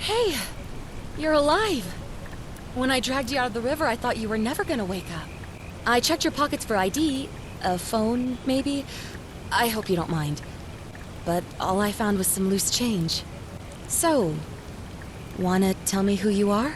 Hey, you're alive. When I dragged you out of the river, I thought you were never gonna wake up. I checked your pockets for ID, a phone, maybe. I hope you don't mind. But all I found was some loose change. So, wanna tell me who you are?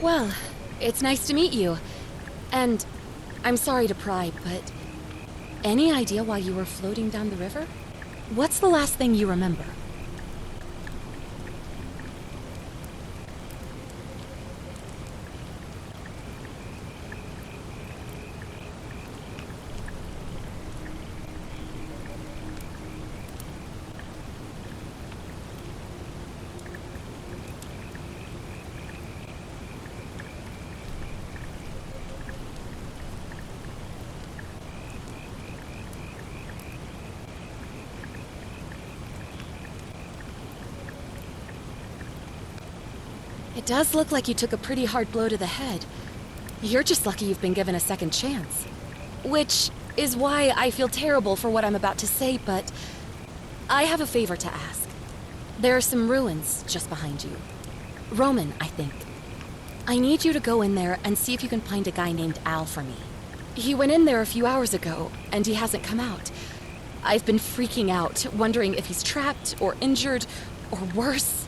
Well, it's nice to meet you. And I'm sorry to pry, but any idea why you were floating down the river? What's the last thing you remember? It does look like you took a pretty hard blow to the head. You're just lucky you've been given a second chance. Which is why I feel terrible for what I'm about to say, but I have a favor to ask. There are some ruins just behind you. Roman, I think. I need you to go in there and see if you can find a guy named Al for me. He went in there a few hours ago, and he hasn't come out. I've been freaking out, wondering if he's trapped or injured or worse.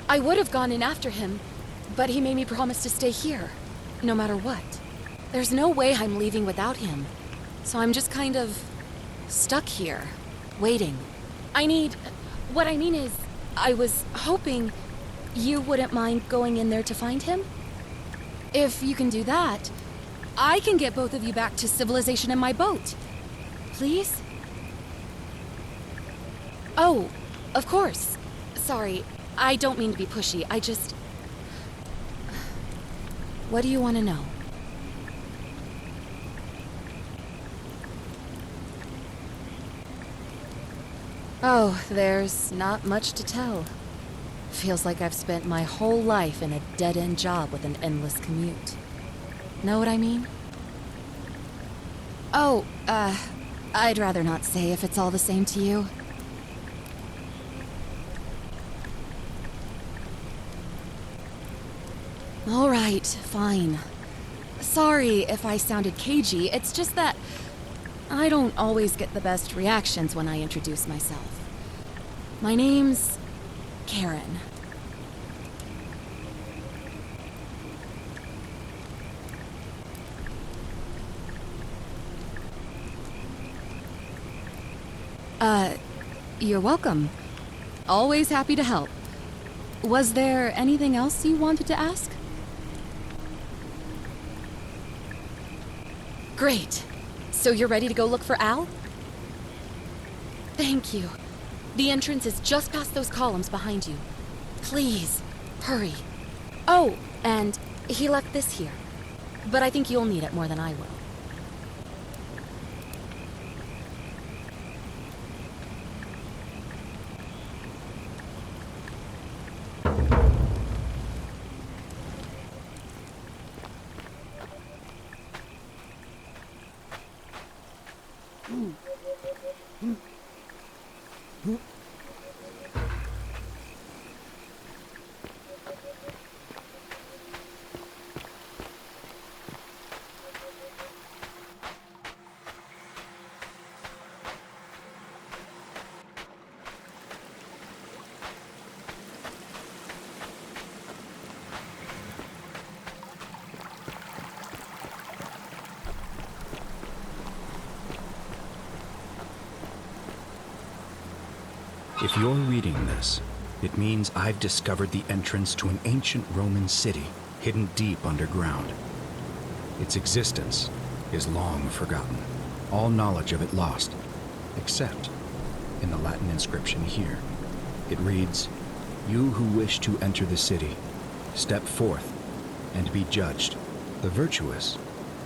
I would have gone in after him, but he made me promise to stay here, no matter what. There's no way I'm leaving without him, so I'm just kind of stuck here, waiting. What I mean is, I was hoping you wouldn't mind going in there to find him. If you can do that, I can get both of you back to civilization in my boat. Please? Oh, of course. Sorry. I don't mean to be pushy, I just... What do you want to know? Oh, there's not much to tell. Feels like I've spent my whole life in a dead-end job with an endless commute. Know what I mean? Oh, I'd rather not say if it's all the same to you. All right, fine. Sorry if I sounded cagey, it's just that I don't always get the best reactions when I introduce myself. My name's Karen. You're welcome. Always happy to help. Was there anything else you wanted to ask? Great. So you're ready to go look for Al? Thank you. The entrance is just past those columns behind you. Please, hurry. Oh, and he left this here. But I think you'll need it more than I will. If you're reading this, it means I've discovered the entrance to an ancient Roman city hidden deep underground. Its existence is long forgotten, all knowledge of it lost, except in the Latin inscription here. It reads, "You who wish to enter the city, step forth and be judged. The virtuous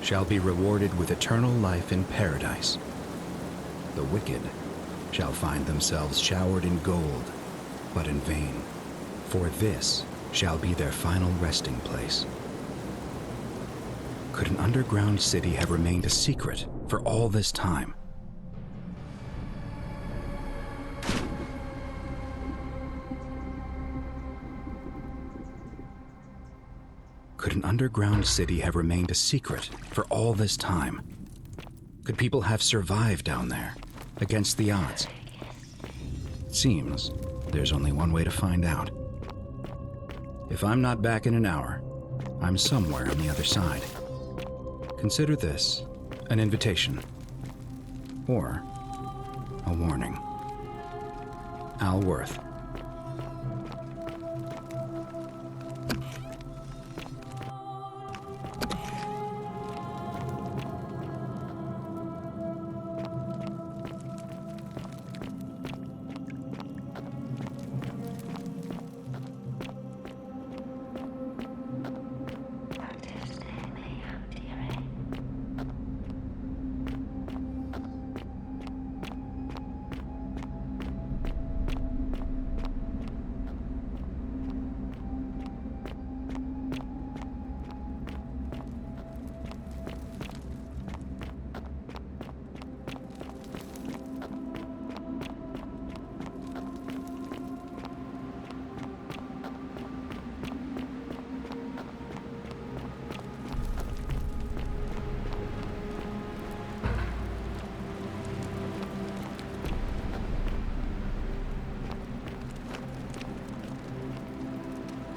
shall be rewarded with eternal life in paradise. The wicked shall find themselves showered in gold, but in vain, for this shall be their final resting place." Could an underground city have remained a secret for all this time? Could an underground city have remained a secret for all this time? Could people have survived down there, against the odds? It seems there's only one way to find out. If I'm not back in an hour, I'm somewhere on the other side. Consider this an invitation, or a warning. Al Worth.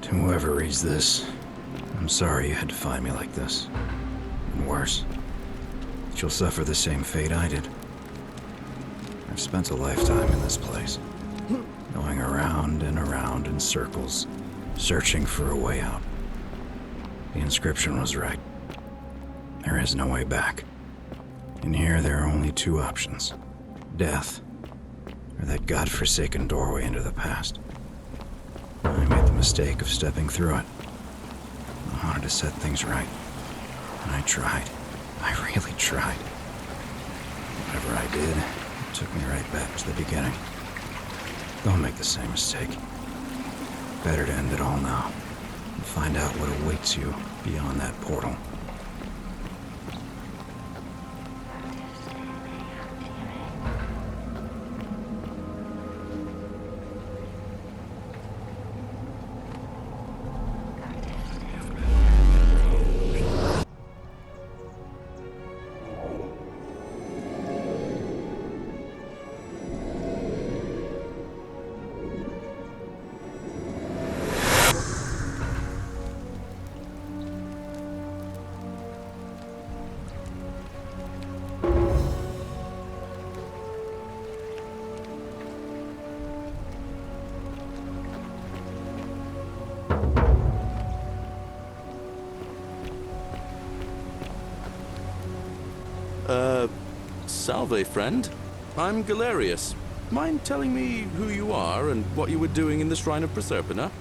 To whoever reads this, I'm sorry you had to find me like this. And worse, that you'll suffer the same fate I did. I've spent a lifetime in this place, going around and around in circles, searching for a way out. The inscription was right. There is no way back. In here, there are only two options: death, or that godforsaken doorway into the past. I made the mistake of stepping through it. I wanted to set things right. And I tried. I really tried. Whatever I did, it took me right back to the beginning. Don't make the same mistake. Better to end it all now and find out what awaits you beyond that portal. Salve, friend. I'm Galerius. Mind telling me who you are and what you were doing in the Shrine of Proserpina?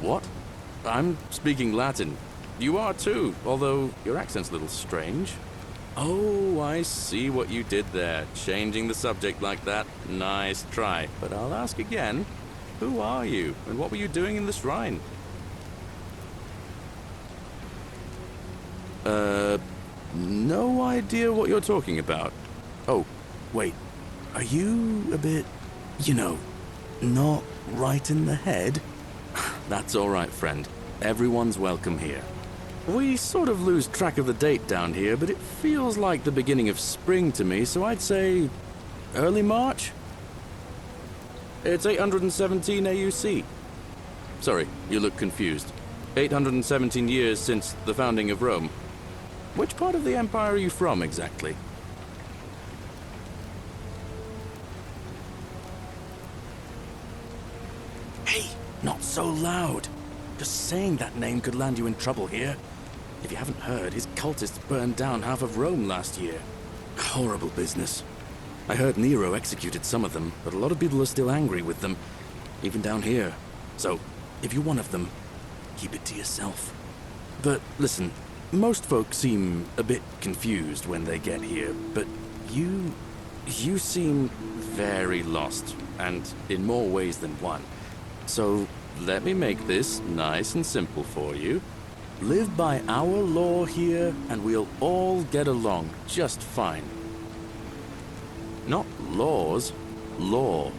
What? I'm speaking Latin. You are too, although your accent's a little strange. Oh, I see what you did there. Changing the subject like that. Nice try. But I'll ask again. Who are you, and what were you doing in the shrine? No idea what you're talking about. Oh, wait. Are you a bit, not right in the head? That's all right, friend. Everyone's welcome here. We sort of lose track of the date down here, but it feels like the beginning of spring to me, so I'd say early March? It's 817 AUC. Sorry, you look confused. 817 years since the founding of Rome. Which part of the Empire are you from, exactly? Hey, not so loud. Just saying that name could land you in trouble here. If you haven't heard, his cultists burned down half of Rome last year. Horrible business. I heard Nero executed some of them, but a lot of people are still angry with them, even down here. So, if you're one of them, keep it to yourself. But listen, most folks seem a bit confused when they get here, but you seem very lost, and in more ways than one. So, let me make this nice and simple for you. Live by our law here, and we'll all get along just fine. Not laws, law.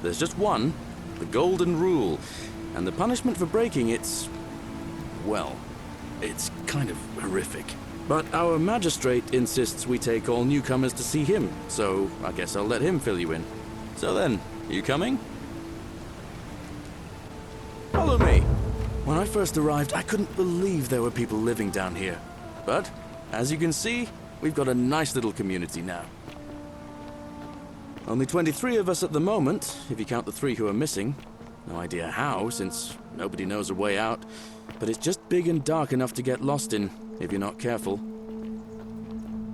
There's just one, the Golden Rule, and the punishment for breaking it's... well, it's kind of horrific. But our magistrate insists we take all newcomers to see him, so I guess I'll let him fill you in. So then, you coming? Follow me! When I first arrived, I couldn't believe there were people living down here. But, as you can see, we've got a nice little community now. Only 23 of us at the moment, if you count the 3 who are missing. No idea how, since nobody knows a way out. But it's just big and dark enough to get lost in, if you're not careful.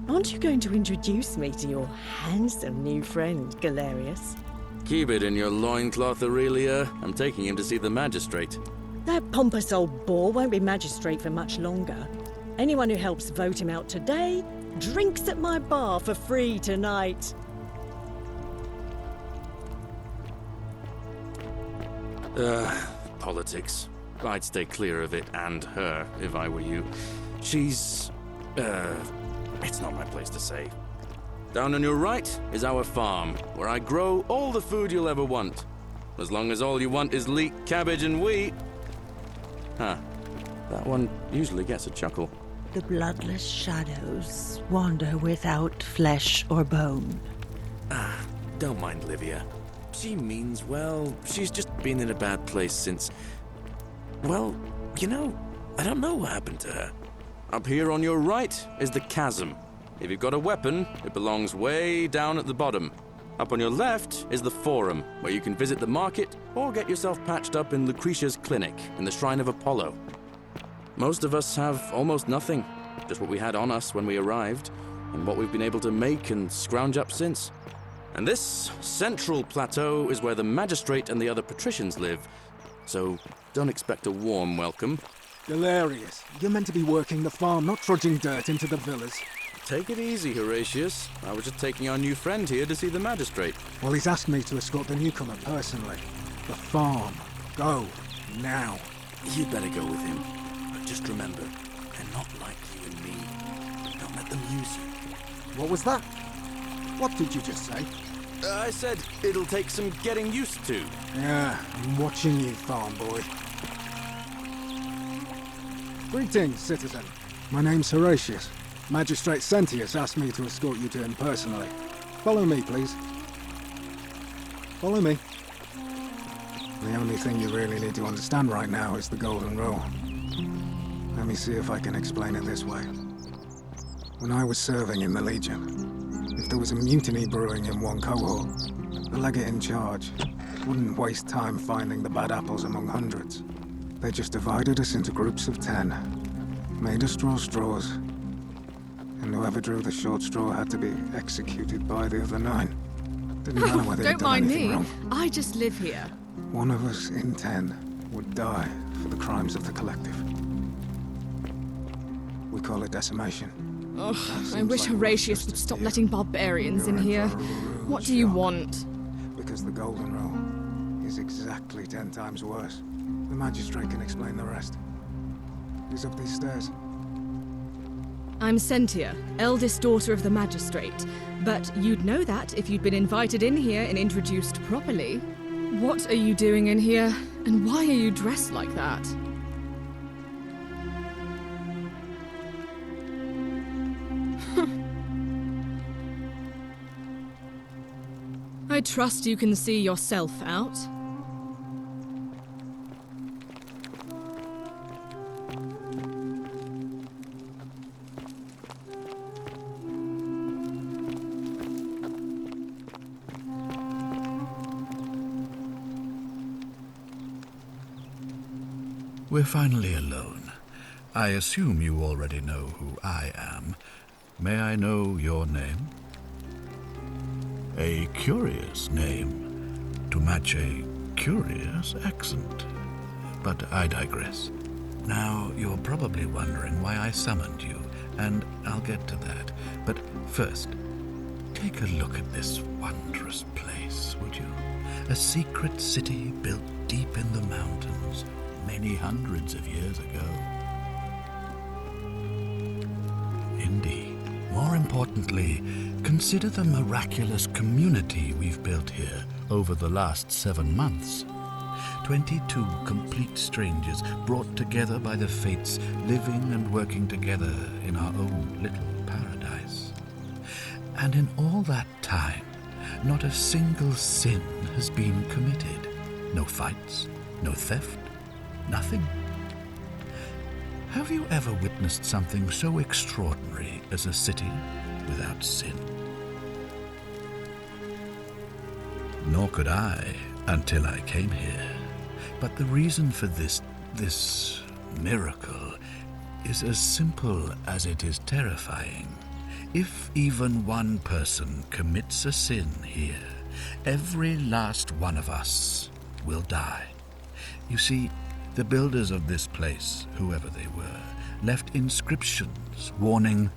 Aren't you going to introduce me to your handsome new friend, Galerius? Keep it in your loincloth, Aurelia. I'm taking him to see the magistrate. That pompous old bore won't be magistrate for much longer. Anyone who helps vote him out today drinks at my bar for free tonight. Politics. I'd stay clear of it, and her, if I were you. She's... it's not my place to say. Down on your right is our farm, where I grow all the food you'll ever want. As long as all you want is leek, cabbage, and wheat. Huh. That one usually gets a chuckle. The bloodless shadows wander without flesh or bone. Don't mind Livia. She means well. She's just been in a bad place since... well, you know, I don't know what happened to her. Up here on your right is the chasm. If you've got a weapon, it belongs way down at the bottom. Up on your left is the Forum, where you can visit the market or get yourself patched up in Lucretia's clinic in the Shrine of Apollo. Most of us have almost nothing, just what we had on us when we arrived, and what we've been able to make and scrounge up since. And this central plateau is where the magistrate and the other patricians live, so don't expect a warm welcome. Galerius, you're meant to be working the farm, not trudging dirt into the villas. Take it easy, Horatius. I was just taking our new friend here to see the magistrate. Well, he's asked me to escort the newcomer personally. The farm. Go. Now. You'd better go with him. But just remember, they're not like you and me. Don't let them use you. What was that? What did you just say? I said it'll take some getting used to. Yeah, I'm watching you, farm boy. Greetings, citizen. My name's Horatius. Magistrate Sentius asked me to escort you to him personally. Follow me, please. Follow me. The only thing you really need to understand right now is the Golden Rule. Let me see if I can explain it this way. When I was serving in the Legion, if there was a mutiny brewing in one cohort, the legate in charge wouldn't waste time finding the bad apples among hundreds. They just divided us into groups of 10, made us draw straws, and whoever drew the short straw had to be executed by the other 9. Didn't matter whether they'd Don't done mind anything me. wrong. I just live here. One of us in 10 would die for the crimes of the collective. We call it decimation. Ugh, I seems wish like Horatius what's would just stop you. letting barbarians in You're here. in for a rude What do you shock. want? Because the Golden Rule is exactly 10 times worse. The magistrate can explain the rest. He's up these stairs. I'm Sentia, eldest daughter of the magistrate. But you'd know that if you'd been invited in here and introduced properly. What are you doing in here? And why are you dressed like that? I trust you can see yourself out. We're finally alone. I assume you already know who I am. May I know your name? A curious name to match a curious accent. But I digress. Now, you're probably wondering why I summoned you, and I'll get to that. But first, take a look at this wondrous place, would you? A secret city built deep in the mountains many hundreds of years ago. Indeed. More importantly, consider the miraculous community we've built here over the last 7 months. 22 complete strangers brought together by the fates, living and working together in our own little paradise. And in all that time, not a single sin has been committed. No fights, no theft, nothing. Have you ever witnessed something so extraordinary as a city without sin? Nor could I until I came here. But the reason for this miracle is as simple as it is terrifying. If even one person commits a sin here, every last one of us will die. You see, the builders of this place, whoever they were, left inscriptions warning,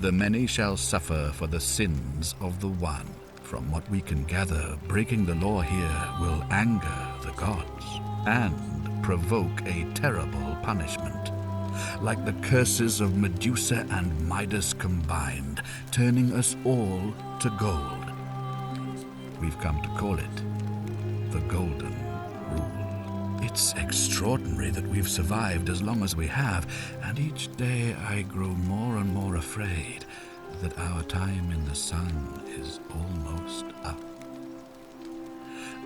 "The many shall suffer for the sins of the one." From what we can gather, breaking the law here will anger the gods and provoke a terrible punishment. Like the curses of Medusa and Midas combined, turning us all to gold. We've come to call it the Golden Rule. It's extraordinary that we've survived as long as we have, and each day I grow more and more afraid that our time in the sun is almost up.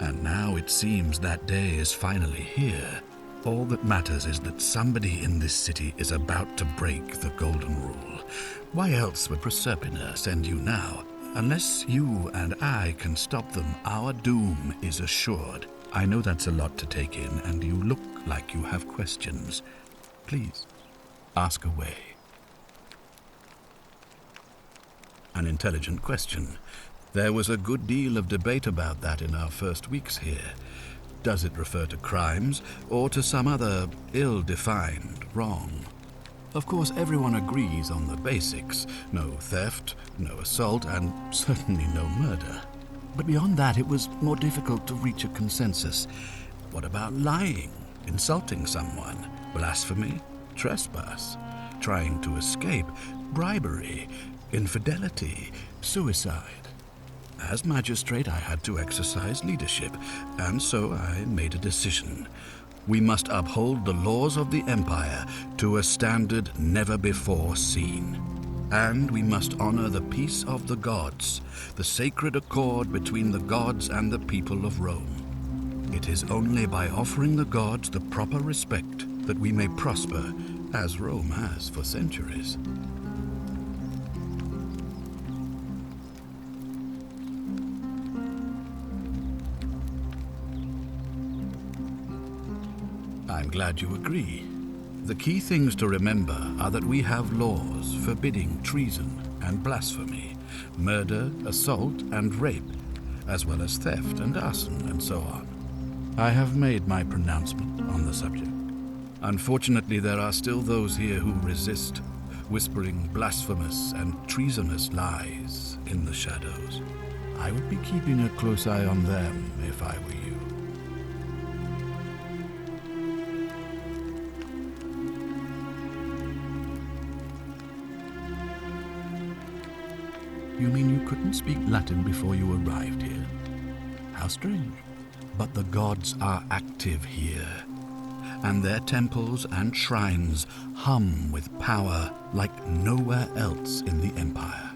And now it seems that day is finally here. All that matters is that somebody in this city is about to break the Golden Rule. Why else would Proserpina send you now? Unless you and I can stop them, our doom is assured. I know that's a lot to take in, and you look like you have questions. Please, ask away. An intelligent question. There was a good deal of debate about that in our first weeks here. Does it refer to crimes or to some other ill-defined wrong? Of course, everyone agrees on the basics. No theft, no assault, and certainly no murder. But beyond that, it was more difficult to reach a consensus. What about lying, insulting someone, blasphemy, trespass, trying to escape, bribery, infidelity, suicide? As magistrate, I had to exercise leadership, and so I made a decision. We must uphold the laws of the Empire to a standard never before seen. And we must honor the peace of the gods, the sacred accord between the gods and the people of Rome. It is only by offering the gods the proper respect that we may prosper, as Rome has for centuries. I'm glad you agree. The key things to remember are that we have laws forbidding treason and blasphemy, murder, assault, and rape, as well as theft and arson and so on. I have made my pronouncement on the subject. Unfortunately, there are still those here who resist, whispering blasphemous and treasonous lies in the shadows. I would be keeping a close eye on them if I were you. You mean you couldn't speak Latin before you arrived here? How strange. But the gods are active here, and their temples and shrines hum with power like nowhere else in the Empire.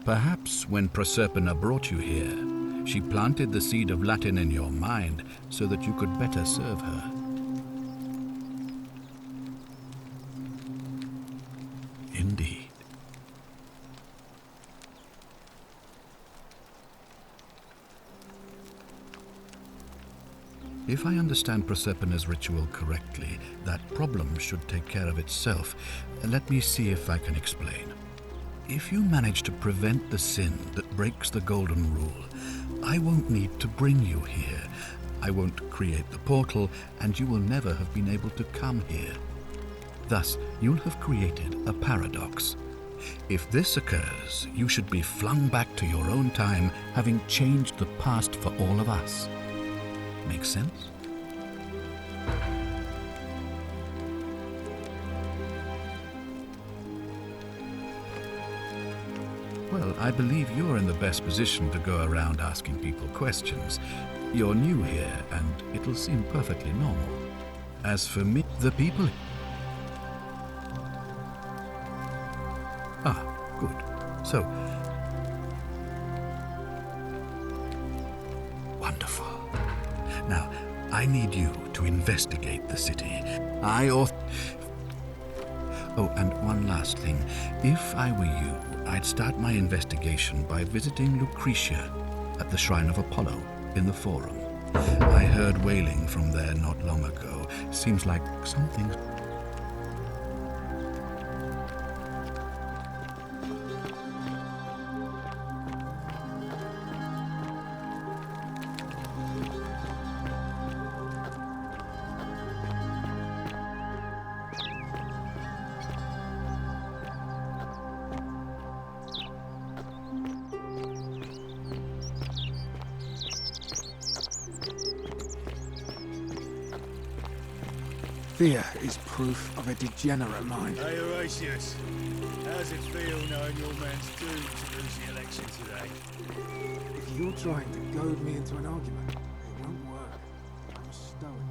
Perhaps when Proserpina brought you here, she planted the seed of Latin in your mind so that you could better serve her. Indeed. If I understand Proserpina's ritual correctly, that problem should take care of itself. Let me see if I can explain. If you manage to prevent the sin that breaks the Golden Rule, I won't need to bring you here. I won't create the portal, and you will never have been able to come here. Thus, you'll have created a paradox. If this occurs, you should be flung back to your own time, having changed the past for all of us. Make sense? Well, I believe you're in the best position to go around asking people questions. You're new here, and it'll seem perfectly normal. As for me, the people... Ah, good. So... Wonderful. Now, I need you to investigate the city. Oh, and one last thing. If I were you, I'd start my investigation by visiting Lucretia at the Shrine of Apollo in the Forum. I heard wailing from there not long ago. Seems like something's... Fear is proof of a degenerate mind. Hey, Horatius. How's it feel knowing your man's doomed to lose the election today? If you're trying to goad me into an argument, it won't work. I'm a stoic.